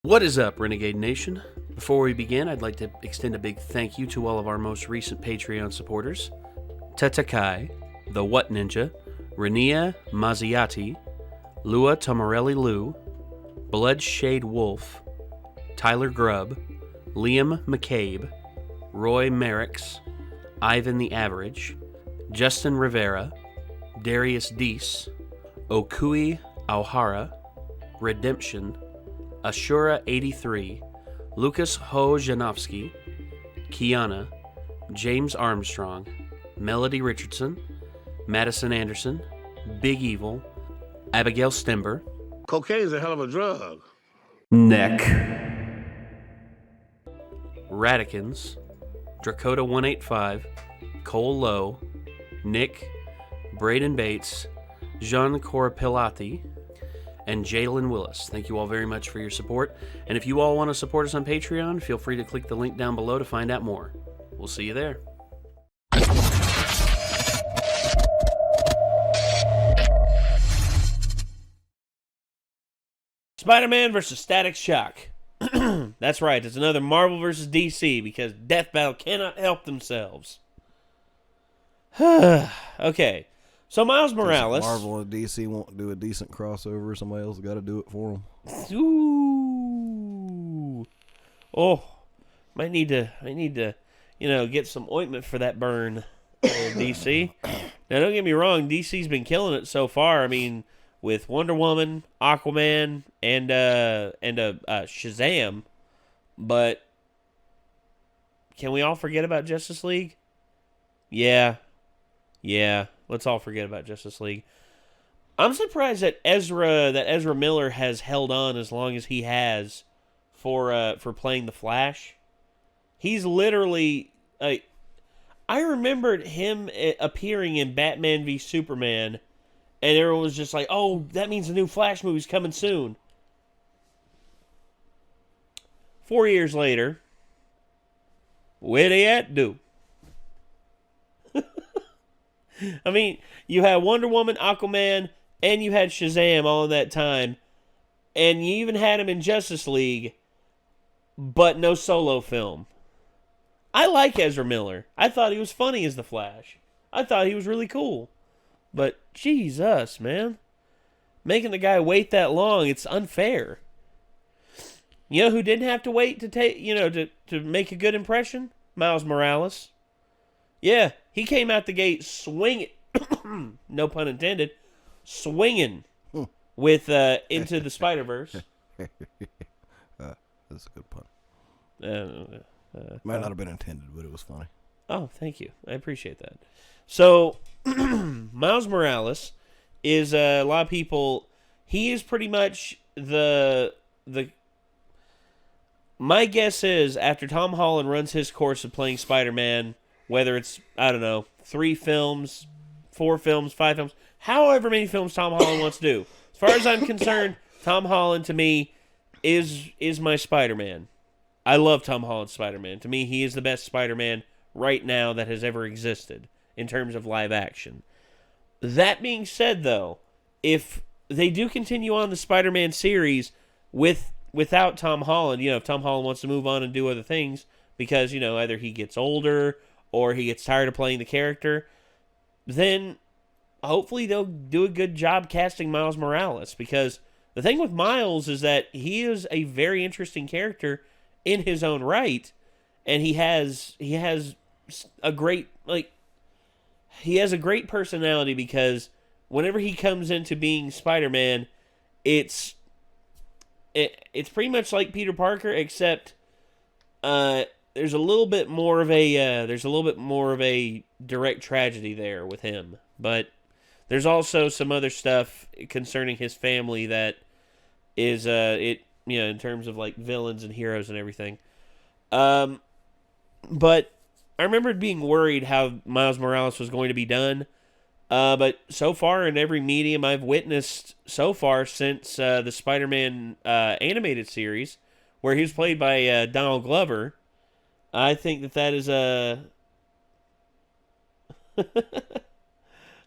What is up, Renegade Nation? Before we begin, I'd like to extend a big thank you to all of our most recent Patreon supporters. Tetakai, The What Ninja, Renia Mazziati, Lua Tomarelli Lou, Bloodshade Wolf, Tyler Grubb, Liam McCabe, Roy Merricks, Ivan the Average, Justin Rivera, Darius Deese, Okui Auhara, Redemption, Ashura83, Lukas Ho Janowski, Kiana, James Armstrong, Melody Richardson, Madison Anderson, Big Evil, Abigail Stember, Cocaine's a hell of a drug. Neck, Radikins, Drakota185, Cole Lowe, Nick, Braden Bates, Jean Corapilati, and Jalen Willis. Thank you all very much for your support. And if you all want to support us on Patreon, feel free to click the link down below to find out more. We'll see you there. Spider-Man vs. Static Shock. That's right, it's another Marvel vs. DC because Death Battle cannot help themselves. Okay. So Miles Morales. Marvel and DC won't do a decent crossover. Somebody else got to do it for them. Ooh. Oh, I need to, get some ointment for that burn, DC. Now, don't get me wrong, DC's been killing it so far. I mean, with Wonder Woman, Aquaman, and Shazam. But can we all forget about Justice League? Yeah. Let's all forget about Justice League. I'm surprised that Ezra Miller has held on as long as he has for playing the Flash. He's literally I remembered him appearing in Batman v Superman, and everyone was just like, "Oh, that means the new Flash movie's coming soon." 4 years later, where they at, do? I mean, you had Wonder Woman, Aquaman, and you had Shazam all in that time. And you even had him in Justice League, but no solo film. I like Ezra Miller. I thought he was funny as the Flash. I thought he was really cool. But, Jesus, man. Making the guy wait that long, it's unfair. You know who didn't have to wait to make a good impression? Miles Morales. Yeah, he came out the gate swinging, no pun intended, swinging with Into the Spider-Verse. That's a good pun. Might not have been intended, but it was funny. Oh, thank you. I appreciate that. So, Miles Morales is, a lot of people, he is pretty much my guess is, after Tom Holland runs his course of playing Spider-Man, whether it's, 3 films, 4 films, 5 films, however many films Tom Holland wants to do. As far as I'm concerned, Tom Holland, to me, is my Spider-Man. I love Tom Holland's Spider-Man. To me, he is the best Spider-Man right now that has ever existed in terms of live action. That being said, though, if they do continue on the Spider-Man series without Tom Holland, if Tom Holland wants to move on and do other things because, either he gets older or he gets tired of playing the character, then hopefully they'll do a good job casting Miles Morales, because the thing with Miles is that he is a very interesting character in his own right, and he has a great personality, because whenever he comes into being Spider-Man, it's pretty much like Peter Parker, except there's a little bit more of a direct tragedy there with him. But there's also some other stuff concerning his family that is in terms of like villains and heroes and everything. But I remember being worried how Miles Morales was going to be done. But so far, in every medium I've witnessed so far since the Spider-Man animated series, where he was played by Donald Glover, I think that is a...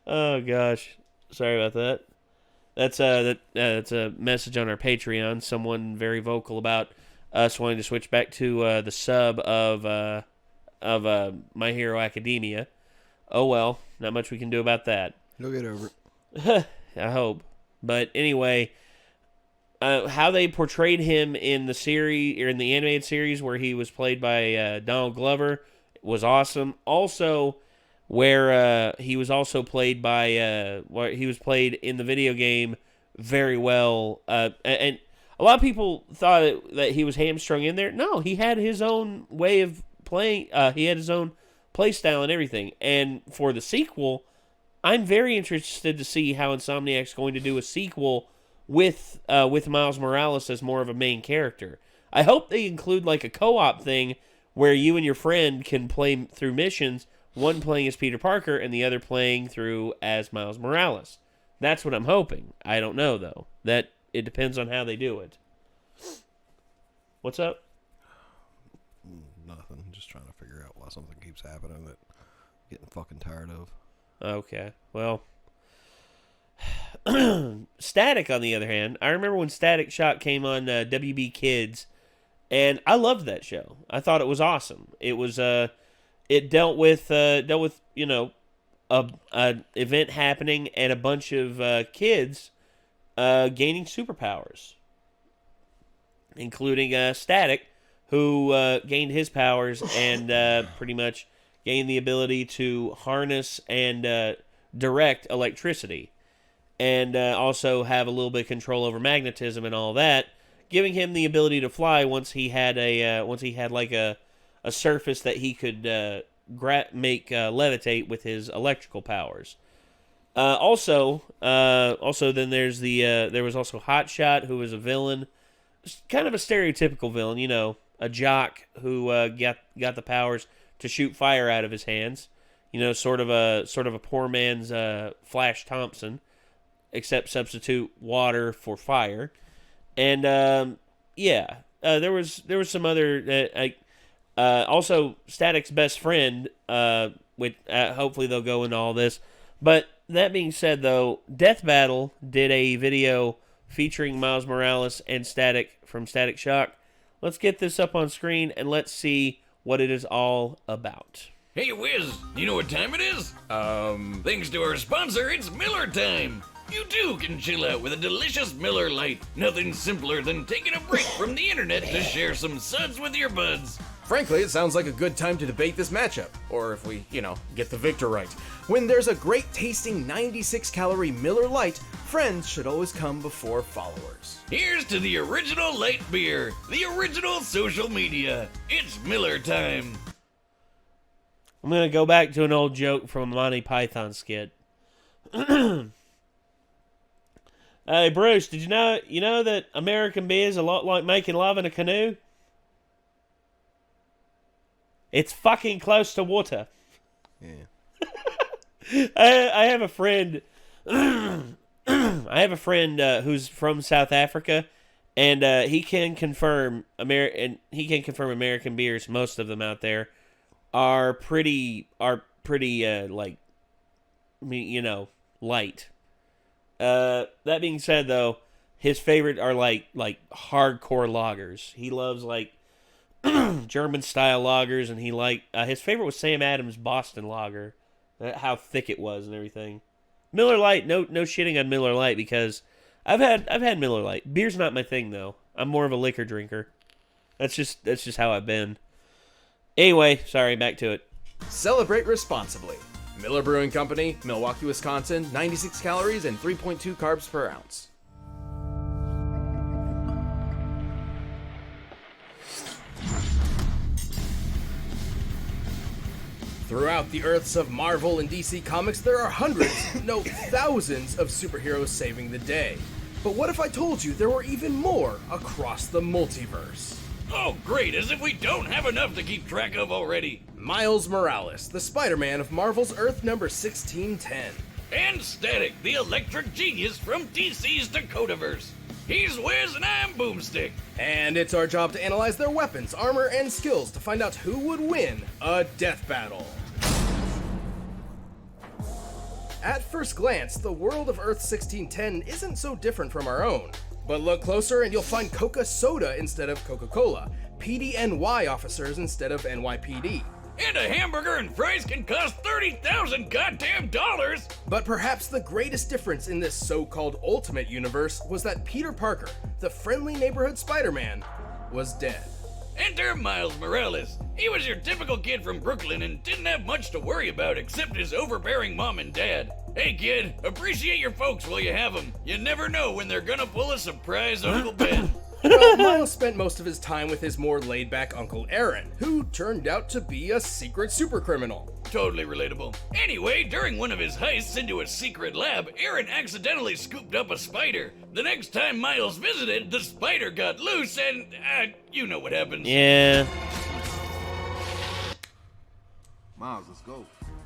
oh, gosh. Sorry about that. That's a message on our Patreon. Someone very vocal about us wanting to switch back to the sub of My Hero Academia. Oh well, not much we can do about that. You'll get over it. I hope. But anyway, how they portrayed him in the series or in the animated series where he was played by Donald Glover was awesome. Also, where he was also played by where he was played in the video game very well, and a lot of people thought that he was hamstrung in there. No, he had his own way of playing. He had his own play style and everything. And for the sequel, I'm very interested to see how Insomniac's going to do a sequel with Miles Morales as more of a main character. I hope they include like a co-op thing where you and your friend can play through missions, one playing as Peter Parker and the other playing through as Miles Morales. That's what I'm hoping. I don't know though. That it depends on how they do it. What's up? Nothing. Just trying to figure out why something keeps happening that I'm getting fucking tired of. Okay. Well, Static, on the other hand, I remember when Static Shock came on WB Kids, and I loved that show. I thought it was awesome. It was it dealt with you know a event happening and a bunch of kids gaining superpowers, including Static, who gained his powers and pretty much gained the ability to harness and direct electricity, and also have a little bit of control over magnetism and all that, giving him the ability to fly once he had like a surface that he could make levitate with his electrical powers. Also, then there was also Hotshot, who was a villain, kind of a stereotypical villain, you know, a jock who got the powers to shoot fire out of his hands, you know, sort of a poor man's Flash Thompson, except substitute water for fire. And there was some other also Static's best friend. With hopefully they'll go into all this. But that being said, though, Death Battle did a video featuring Miles Morales and Static from Static Shock. Let's get this up on screen and let's see what it is all about. Hey Wiz, you know what time it is? Thanks to our sponsor, it's Miller time. You too can chill out with a delicious Miller Lite. Nothing simpler than taking a break from the internet to share some suds with your buds. Frankly, it sounds like a good time to debate this matchup, or if we, get the victor right. When there's a great tasting 96-calorie Miller Lite, friends should always come before followers. Here's to the original light beer, the original social media. It's Miller time. I'm going to go back to an old joke from a Monty Python skit. Hey, Bruce, did you know that American beer is a lot like making love in a canoe? It's fucking close to water. Yeah. I have a friend. Who's from South Africa, and he can confirm American beers. Most of them out there are pretty light. That being said, though, his favorite are like hardcore lagers. He loves like German style lagers, and his favorite was Sam Adams Boston Lager. How thick it was and everything. Miller Lite, no shitting on Miller Lite, because I've had Miller Lite. Beer's not my thing though. I'm more of a liquor drinker. That's just how I've been. Anyway, sorry, back to it. Celebrate responsibly. Miller Brewing Company, Milwaukee, Wisconsin, 96 calories and 3.2 carbs per ounce. Throughout the earths of Marvel and DC Comics, there are hundreds, no thousands of superheroes saving the day. But what if I told you there were even more across the multiverse? Oh, great, as if we don't have enough to keep track of already. Miles Morales, the Spider-Man of Marvel's Earth number 1610. And Static, the electric genius from DC's Dakotaverse. He's Wiz and I'm Boomstick. And it's our job to analyze their weapons, armor, and skills to find out who would win a death battle. At first glance, the world of Earth 1610 isn't so different from our own. But look closer and you'll find Coca Soda instead of Coca-Cola, PDNY officers instead of NYPD. And a hamburger and fries can cost 30,000 goddamn dollars! But perhaps the greatest difference in this so-called Ultimate Universe was that Peter Parker, the friendly neighborhood Spider-Man, was dead. Enter Miles Morales. He was your typical kid from Brooklyn and didn't have much to worry about except his overbearing mom and dad. Hey kid, appreciate your folks while you have them. You never know when they're gonna pull a surprise Uncle Ben. Well, Miles spent most of his time with his more laid-back Uncle Aaron, who turned out to be a secret supercriminal. Totally relatable. Anyway, during one of his heists into a secret lab, Aaron accidentally scooped up a spider. The next time Miles visited, the spider got loose and, you know what happens. Yeah. Miles, let's go.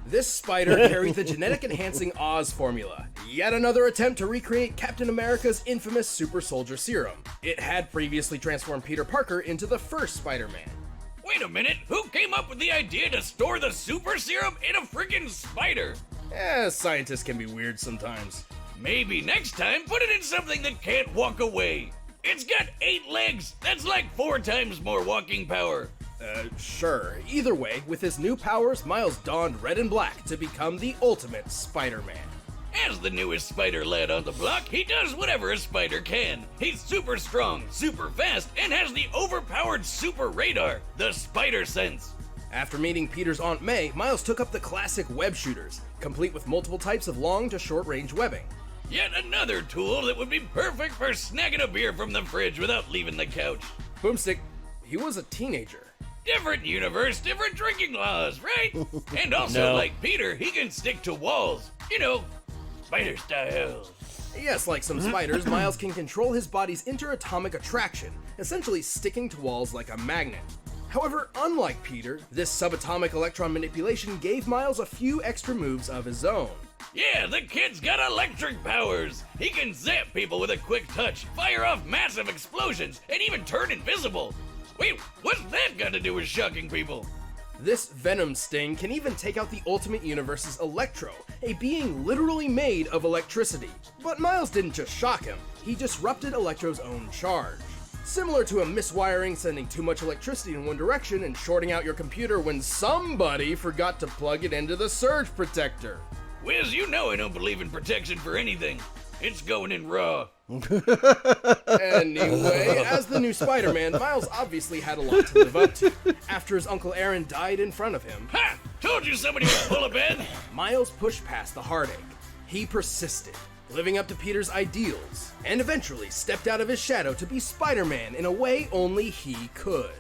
This spider carried the genetic enhancing Oz formula, yet another attempt to recreate Captain America's infamous super soldier serum. It had previously transformed Peter Parker into the first Spider-Man. Wait a minute, who came up with the idea to store the super serum in a freaking spider? Scientists can be weird sometimes. Maybe next time put it in something that can't walk away. It's got 8 legs, that's like 4 times more walking power. Sure. Either way, with his new powers, Miles donned red and black to become the ultimate Spider-Man. As the newest spider lad on the block, he does whatever a spider can. He's super strong, super fast, and has the overpowered super radar, the Spider Sense. After meeting Peter's Aunt May, Miles took up the classic web shooters, complete with multiple types of long to short range webbing. Yet another tool that would be perfect for snagging a beer from the fridge without leaving the couch. Boomstick, he was a teenager. Different universe, different drinking laws, right? And also, No. like Peter, he can stick to walls. You know, spider style. Yes, like some spiders, Miles can control his body's interatomic attraction, essentially sticking to walls like a magnet. However, unlike Peter, this subatomic electron manipulation gave Miles a few extra moves of his own. Yeah, the kid's got electric powers. He can zap people with a quick touch, fire off massive explosions, and even turn invisible. Wait, what's that got to do with shocking people? This Venom Sting can even take out the Ultimate Universe's Electro, a being literally made of electricity. But Miles didn't just shock him, he disrupted Electro's own charge. Similar to a miswiring sending too much electricity in one direction and shorting out your computer when somebody forgot to plug it into the surge protector. Wiz, you know I don't believe in protection for anything. It's going in raw. Anyway, as the new Spider-Man, Miles obviously had a lot to live up to. After his Uncle Aaron died in front of him, Ha! Told you somebody would pull a bed. Miles pushed past the heartache. He persisted, living up to Peter's ideals, and eventually stepped out of his shadow to be Spider-Man in a way only he could.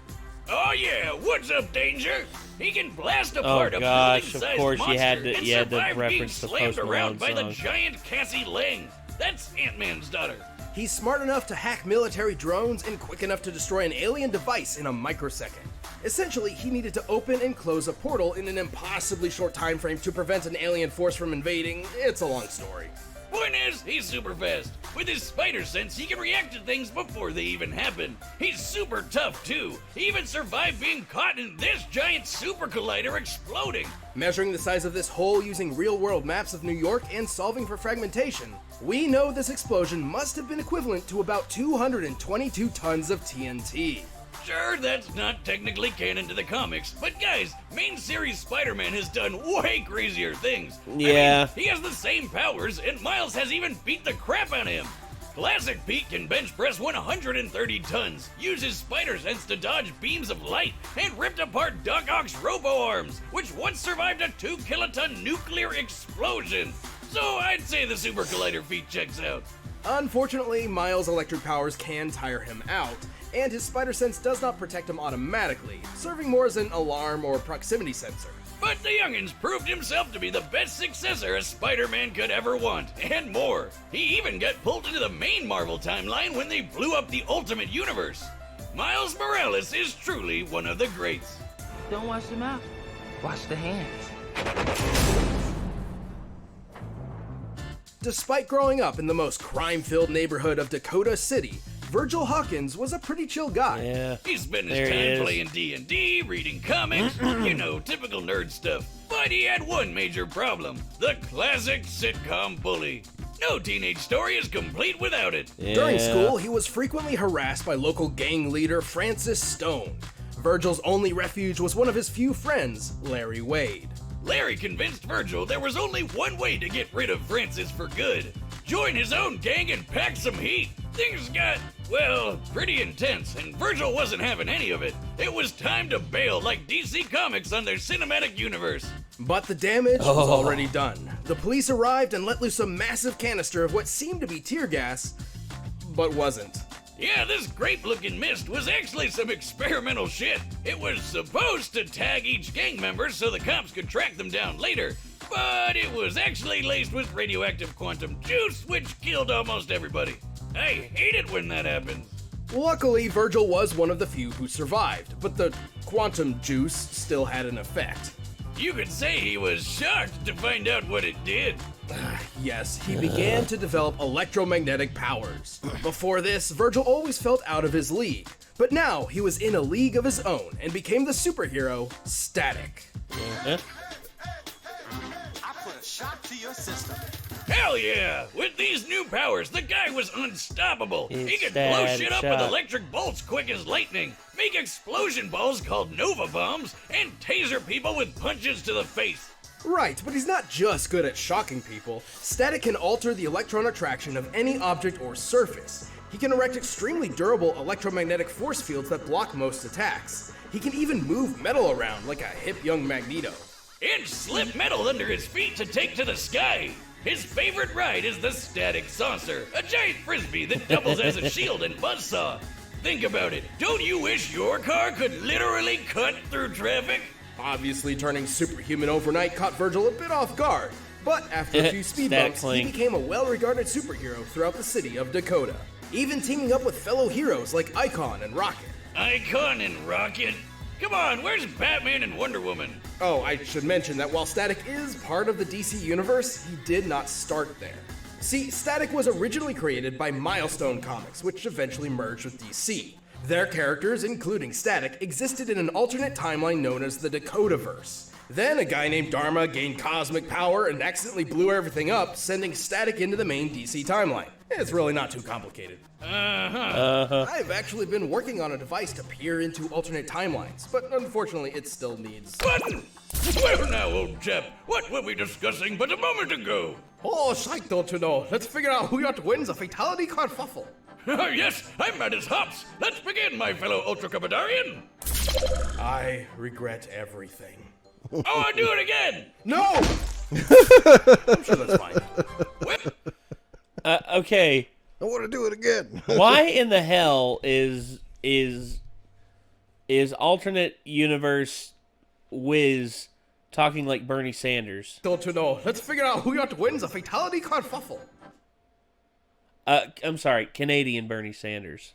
Oh yeah, what's up, Danger? He can blast apart a gosh, of building-sized course you monster had to- and you had to survive being reference the slammed Post around by Malone the song. giant Cassie Lang. That's Ant-Man's daughter. He's smart enough to hack military drones and quick enough to destroy an alien device in a microsecond. Essentially, he needed to open and close a portal in an impossibly short time frame to prevent an alien force from invading. It's a long story. Point is, he's super fast. With his spider sense, he can react to things before they even happen. He's super tough, too. He even survived being caught in this giant super collider exploding. Measuring the size of this hole using real-world maps of New York and solving for fragmentation, we know this explosion must have been equivalent to about 222 tons of TNT. Sure, that's not technically canon to the comics, but guys, main series Spider-Man has done way crazier things. Yeah. I mean, he has the same powers, and Miles has even beat the crap out of him. Classic Pete can bench press 130 tons, use his spider sense to dodge beams of light, and ripped apart Doc Ock's robo-arms, which once survived a 2-kiloton nuclear explosion. So I'd say the Super Collider feat checks out. Unfortunately, Miles' electric powers can tire him out, and his spider sense does not protect him automatically, serving more as an alarm or proximity sensor. But the youngins proved himself to be the best successor a Spider-Man could ever want, and more. He even got pulled into the main Marvel timeline when they blew up the Ultimate Universe. Miles Morales is truly one of the greats. Don't wash the mouth, wash the hands. Despite growing up in the most crime-filled neighborhood of Dakota City, Virgil Hawkins was a pretty chill guy. Yeah. He spent There his he time is. playing D&D, reading comics, typical nerd stuff. But he had one major problem, the classic sitcom bully. No teenage story is complete without it. Yeah. During school, he was frequently harassed by local gang leader Francis Stone. Virgil's only refuge was one of his few friends, Larry Wade. Larry convinced Virgil there was only one way to get rid of Francis for good. Join his own gang and pack some heat. Things got, well, pretty intense, and Virgil wasn't having any of it. It was time to bail like DC Comics on their cinematic universe. But the damage was already done. The police arrived and let loose a massive canister of what seemed to be tear gas, but wasn't. Yeah, this grape-looking mist was actually some experimental shit. It was supposed to tag each gang member so the cops could track them down later, but it was actually laced with radioactive quantum juice, which killed almost everybody. I hate it when that happens. Luckily, Virgil was one of the few who survived, but the quantum juice still had an effect. You could say he was shocked to find out what it did. Yes, he began to develop electromagnetic powers. Before this, Virgil always felt out of his league, but now he was in a league of his own and became the superhero Static. Huh? I put a shock to your system. Hell yeah! With these new powers, the guy was unstoppable. He could blow Static shit up with shock. electric bolts quick as lightning, make explosion balls called Nova Bombs, and taser people with punches to the face. Right, but he's not just good at shocking people. Static can alter the electron attraction of any object or surface. He can erect extremely durable electromagnetic force fields that block most attacks. He can even move metal around like a hip young Magneto. And slip metal under his feet to take to the sky. His favorite ride is the Static Saucer, a giant frisbee that doubles as a shield and buzzsaw. Think about it. Don't you wish your car could literally cut through traffic? Obviously, turning superhuman overnight caught Virgil a bit off guard, but after a few speed Static bumps, Clink. he became a well-regarded superhero throughout the city of Dakota, even teaming up with fellow heroes like Icon and Rocket. Icon and Rocket? Come on, where's Batman and Wonder Woman? Oh, I should mention that while Static is part of the DC universe, he did not start there. See, Static was originally created by Milestone Comics, which eventually merged with DC. Their characters, including Static, existed in an alternate timeline known as the Dakotaverse. Then a guy named Dharma gained cosmic power and accidentally blew everything up, sending Static into the main DC timeline. It's really not too complicated. I've actually been working on a device to peer into alternate timelines, but unfortunately it still needs... Button! Well now, old chap, what were we discussing but a moment ago? Oh, shite, don't you know? Let's figure out who yet wins a fatality kerfuffle. Yes, I'm mad as hops. Let's begin, my fellow Ultra Cupidarian. I regret everything. Oh, I'll do it again. No! I'm sure that's fine. Well, Okay. I want to do it again. Why in the hell is alternate universe Wiz talking like Bernie Sanders? Don't you know? Let's figure out who yet wins a fatality kerfuffle. I'm sorry, Canadian Bernie Sanders.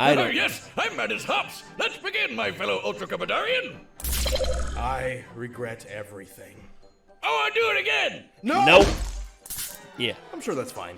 I oh, don't. yes, I'm mad as hops. Let's begin, my fellow Ultra Cupidarian. I regret everything. Oh, I'll do it again. No! Nope. Yeah. I'm sure that's fine.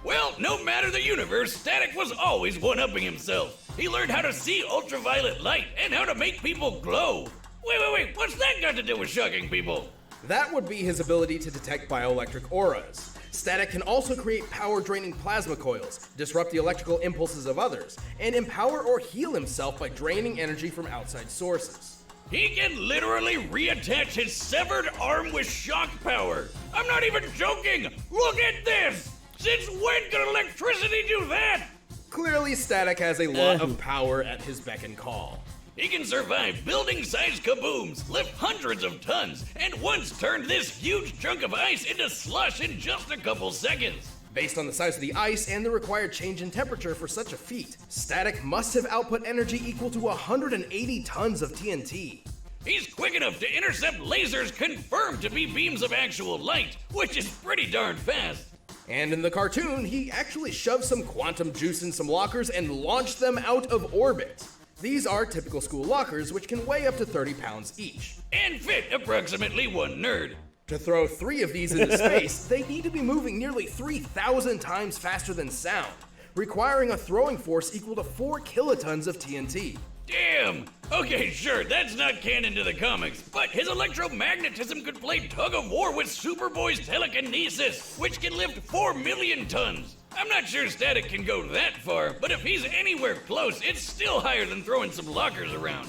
Well, no matter the universe, Static was always one-upping himself. He learned how to see ultraviolet light and how to make people glow. Wait, what's that got to do with shocking people? That would be his ability to detect bioelectric auras. Static can also create power-draining plasma coils, disrupt the electrical impulses of others, and empower or heal himself by draining energy from outside sources. He can literally reattach his severed arm with shock power. I'm not even joking. Look at this. Since when can electricity do that? Clearly, Static has a lot of power at his beck and call. He can survive building-sized kabooms, lift hundreds of tons, and once turned this huge chunk of ice into slush in just a couple seconds. Based on the size of the ice and the required change in temperature for such a feat, Static must have output energy equal to 180 tons of TNT. He's quick enough to intercept lasers confirmed to be beams of actual light, which is pretty darn fast. And in the cartoon, he actually shoved some quantum juice in some lockers and launched them out of orbit. These are typical school lockers, which can weigh up to 30 pounds each. And fit approximately one nerd. To throw 3 of these into space, they need to be moving nearly 3,000 times faster than sound. requiring a throwing force equal to 4 kilotons of TNT. Damn! Okay, sure, that's not canon to the comics, but his electromagnetism could play tug-of-war with Superboy's telekinesis, which can lift 4 million tons. I'm not sure Static can go that far, but if he's anywhere close, it's still higher than throwing some lockers around.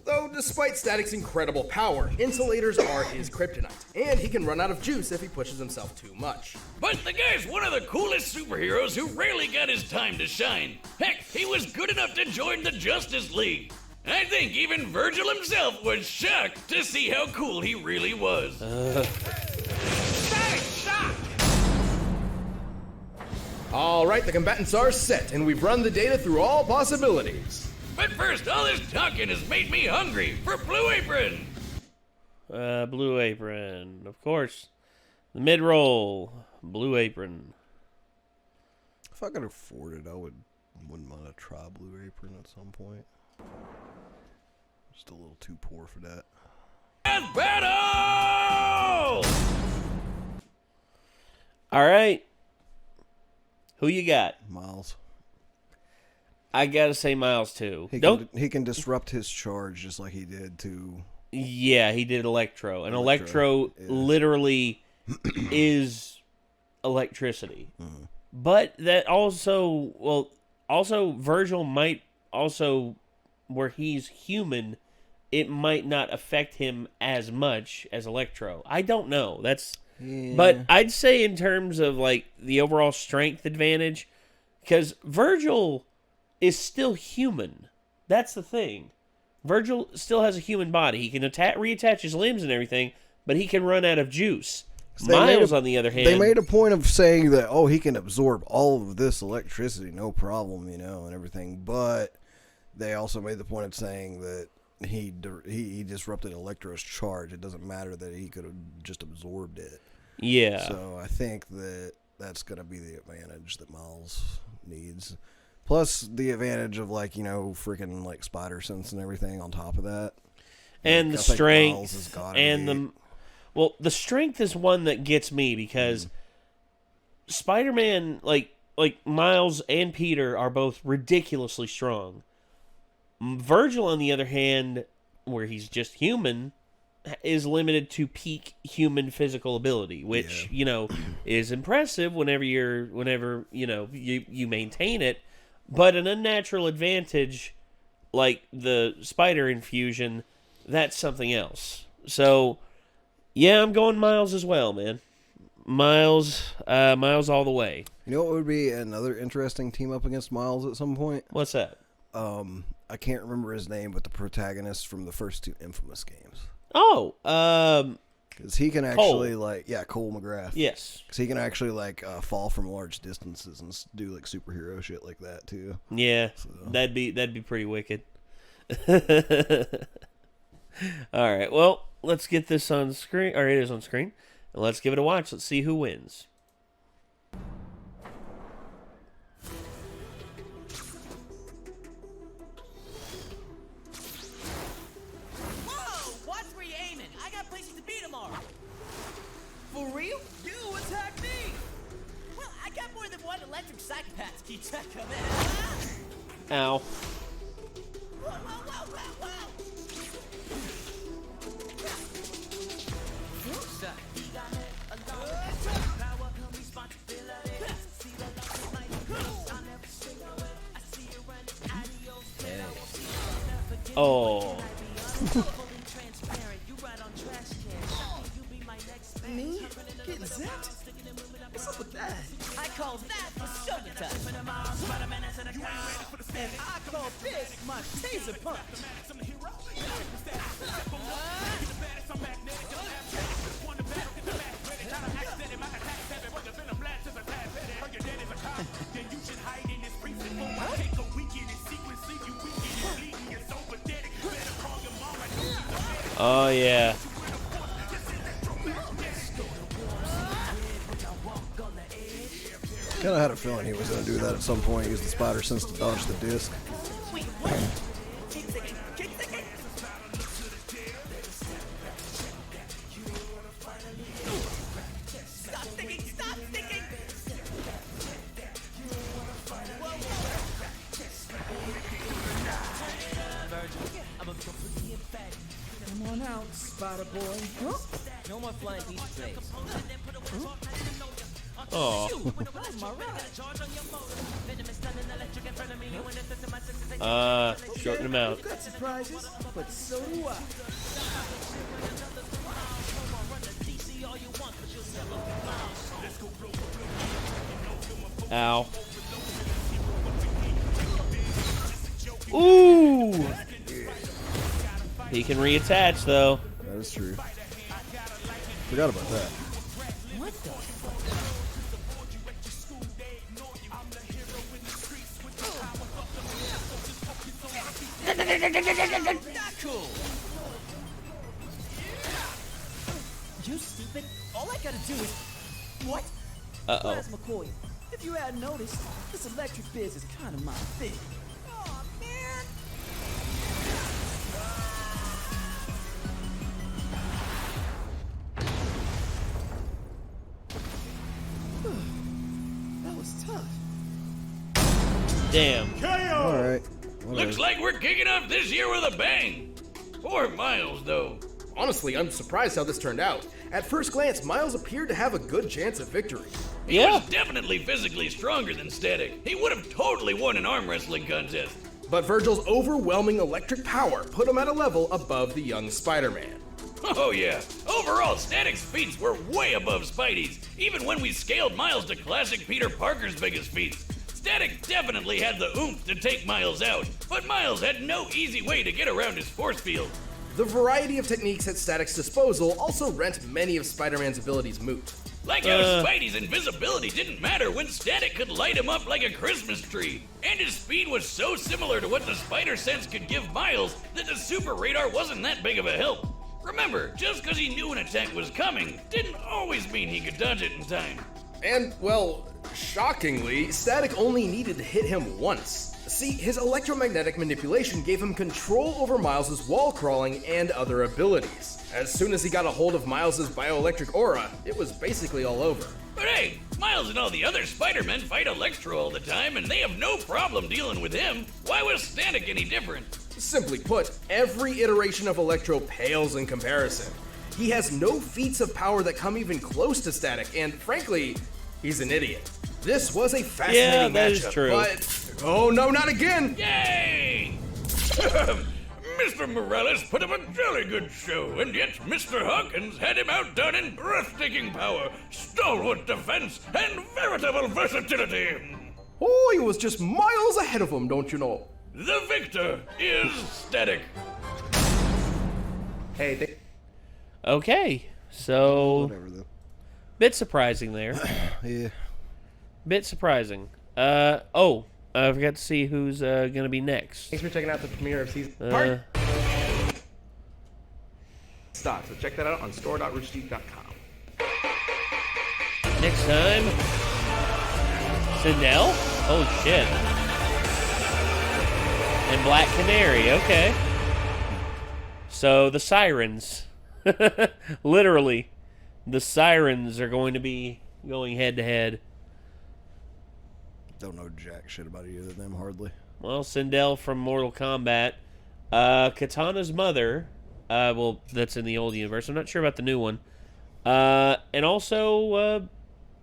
Though, despite Static's incredible power, insulators are his kryptonite, and he can run out of juice if he pushes himself too much. But the guy's one of the coolest superheroes who rarely got his time to shine. Heck, he was good enough to join the Justice League. I think even Virgil himself was shocked to see how cool he really was. Static shock! Alright, the combatants are set, and we've run the data through all possibilities. But first, all this talking has made me hungry for Blue Apron. Blue Apron, of course. The mid-roll, Blue Apron. If I could afford it, wouldn't mind to try Blue Apron at some point. Just a little too poor for that. And battle! All right. Who you got? Miles. I gotta say Miles too. He can disrupt his charge just like he did to. Yeah, he did Electro, and Electro literally is electricity. Mm-hmm. But that also, Virgil might also, where he's human, it might not affect him as much as Electro. I don't know. But I'd say in terms of like the overall strength advantage, because Virgil is still human. That's the thing. Virgil still has a human body. He can reattach his limbs and everything, but he can run out of juice. Miles, on the other hand... They made a point of saying that, he can absorb all of this electricity, no problem, and everything, but they also made the point of saying that he disrupted Electro's charge. It doesn't matter that he could have just absorbed it. Yeah. So I think that's going to be the advantage that Miles needs. Plus the advantage of freaking spider sense and everything on top of that. And the strength and the strength is one that gets me because Spider-Man, like Miles and Peter are both ridiculously strong. Virgil, on the other hand, where he's just human, is limited to peak human physical ability, which is impressive whenever you maintain it. But an unnatural advantage, like the spider infusion, that's something else. So, yeah, I'm going Miles as well, man. Miles all the way. You know what would be another interesting team up against Miles at some point? What's that? I can't remember his name, but the protagonist from the first 2 Infamous games. Oh, because he can actually Cole McGrath. Yes, because he can actually fall from large distances and do superhero shit like that too. Yeah, so. that'd be pretty wicked. All right, well, let's get this on screen, or it is on screen, and let's give it a watch. Let's see who wins. For real? You attack me! Well, I got more than one electric psychopath to keep track of it. Ow. Whoa, whoa, whoa, whoa, whoa! Oh. Me? Getting zapped? What's up with that? I call that the shoulder touch. And I call this my taser punch. Oh, yeah. Kind of had a feeling he was going to do that at some point. Use the spider sense to dodge the disc. Wait, what? Keep thinking. Stop thinking. Whoa, on out, Spider Boy. Huh? No more flying pizza trays. Oh. Shorten him out. Got surprises, but so do I. Ow. Ooh! He can reattach, though. That is true. Forgot about that. What the fuck? Not cool. You stupid. All I gotta do is... What? Uh-oh. Plasma coil. If you hadn't noticed, this electric biz is kind of my thing. Aw, man. That was tough. Damn. All right. Looks like we're kicking off this year with a bang. Poor Miles, though. Honestly, I'm surprised how this turned out. At first glance, Miles appeared to have a good chance of victory. He Yeah. was definitely physically stronger than Static. He would have totally won an arm wrestling contest. But Virgil's overwhelming electric power put him at a level above the young Spider-Man. Oh yeah, overall Static's feats were way above Spidey's, even when we scaled Miles to classic Peter Parker's biggest feats. Static definitely had the oomph to take Miles out, but Miles had no easy way to get around his force field. The variety of techniques at Static's disposal also rent many of Spider-Man's abilities moot. Like how Spidey's invisibility didn't matter when Static could light him up like a Christmas tree, and his speed was so similar to what the Spider Sense could give Miles that the Super Radar wasn't that big of a help. Remember, just because he knew an attack was coming didn't always mean he could dodge it in time. And, well, shockingly, Static only needed to hit him once. See, his electromagnetic manipulation gave him control over Miles' wall crawling and other abilities. As soon as he got a hold of Miles' bioelectric aura, it was basically all over. But hey, Miles and all the other Spider-Men fight Electro all the time, and they have no problem dealing with him. Why was Static any different? Simply put, every iteration of Electro pales in comparison. He has no feats of power that come even close to Static, and frankly, he's an idiot. This was a fascinating that matchup, is true. but... Oh no, not again! Yay! Mr. Morales put up a jolly good show, and yet Mr. Hawkins had him outdone in breathtaking power, stalwart defense, and veritable versatility. Oh, he was just miles ahead of him, don't you know? The victor is Static. Hey, Okay. So, Whatever though. bit surprising there. Yeah. Bit surprising. I forgot to see who's gonna be next. Thanks for checking out the premiere of season Uh, stock. So check that out on store.roosterteeth.com. next time, Sindel. Oh shit. And Black Canary. Okay. So the Sirens, literally, the Sirens are going to be going head to head. Don't know jack shit about either of them hardly. Well, Sindel from Mortal Kombat, Katana's mother. Well, that's in the old universe. I'm not sure about the new one. And also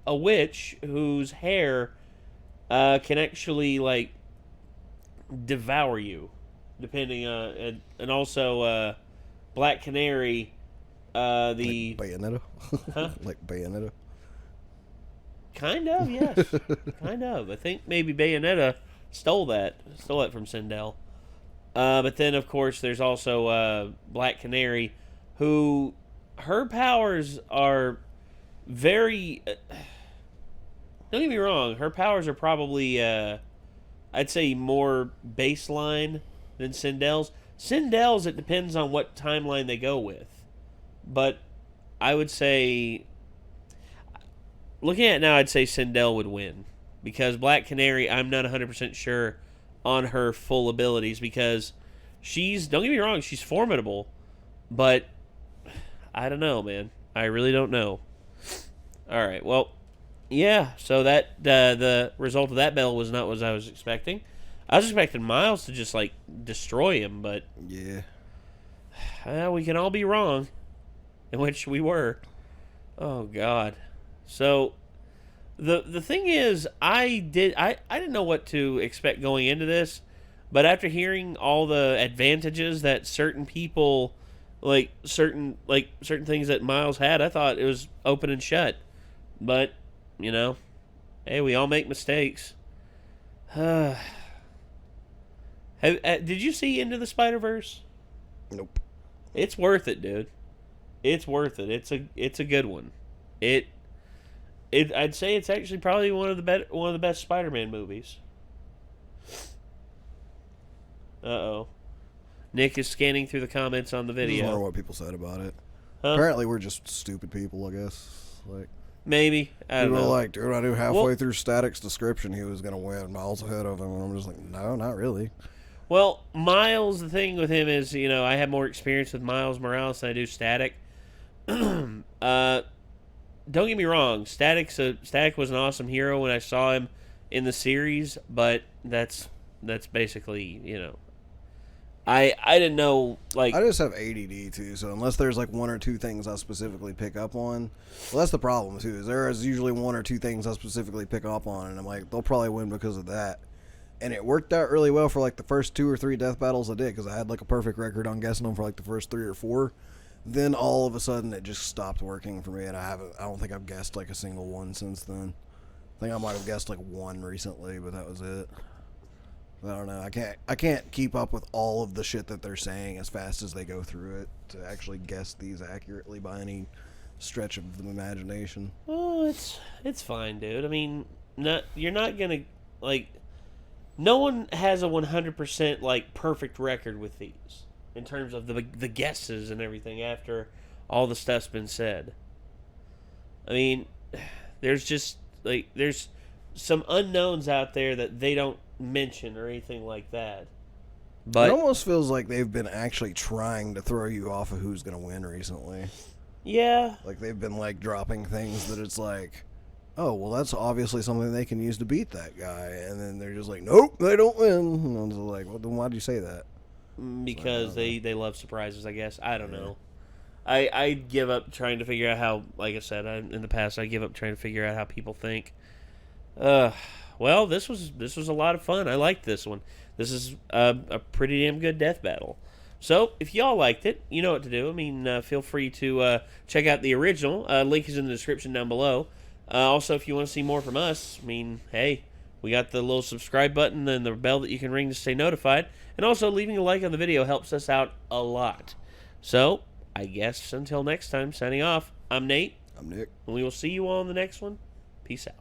a witch whose hair can actually like devour you, depending on. And also Black Canary. The Bayonetta? Huh? Like Bayonetta? Kind of, yes. Kind of. I think maybe Bayonetta stole that from Sindel. But then, of course, there's also Black Canary, who her powers are very. Don't get me wrong. Her powers are probably, I'd say, more baseline than Sindel's. Sindel's, it depends on what timeline they go with. But I would say, looking at it now, I'd say Sindel would win. Because Black Canary, I'm not 100% sure on her full abilities. Because she's, don't get me wrong, she's formidable. But I don't know, man. I really don't know. Alright, well, yeah. So that the result of that battle was not what I was expecting. I was expecting Miles to just, like, destroy him, but... Yeah. We can all be wrong, in which we were. Oh God. So the thing is, I didn't know what to expect going into this, but after hearing all the advantages that certain people, certain things that Miles had, I thought it was open and shut. But hey, we all make mistakes. Did you see Into the Spider-Verse? Nope. It's worth it, dude. It's worth it. It's a good one. I'd say it's actually probably one of the best Spider-Man movies. Uh-oh. Nick is scanning through the comments on the I video. wonder what people said about it. Huh? Apparently, we're just stupid people, I guess. Maybe. I don't people know. are like, dude, I knew halfway through Static's description he was going to win, miles ahead of him. And I'm just like, no, not really. Well, Miles, the thing with him is, I have more experience with Miles Morales than I do Static. Don't get me wrong, Static was an awesome hero when I saw him in the series, but that's basically, I didn't know, I just have ADD too, so unless there's one or two things I specifically pick up on, well, that's the problem too, is there is usually one or two things I specifically pick up on, and I'm like, they'll probably win because of that. And it worked out really well for the first 2 or 3 death battles I did, because I had a perfect record on guessing them for the first 3 or 4. Then all of a sudden it just stopped working for me, and I don't think I've guessed a single one since then. I think I might have guessed one recently, but that was it. I don't know. I can't keep up with all of the shit that they're saying as fast as they go through it to actually guess these accurately by any stretch of the imagination. Oh, it's fine, dude. I mean, you're not gonna no one has a 100% perfect record with these in terms of the guesses and everything after all the stuff's been said. I mean, there's just there's some unknowns out there that they don't mention or anything like that. But it almost feels like they've been actually trying to throw you off of who's going to win recently. Yeah. They've been dropping things that it's oh, well, that's obviously something they can use to beat that guy. And then they're just nope, they don't win. And I was well, then why'd you say that? Because they love surprises, I guess. I don't know. I give up trying to figure out how, like I said, in the past, I give up trying to figure out how people think. Well, this was a lot of fun. I liked this one. This is a pretty damn good death battle. So, if y'all liked it, you know what to do. I mean, feel free to check out the original. Link is in the description down below. Also, if you want to see more from us, I mean, hey, we got the little subscribe button and the bell that you can ring to stay notified. And also, leaving a like on the video helps us out a lot. So, I guess until next time, signing off, I'm Nate. I'm Nick. And we will see you all in the next one. Peace out.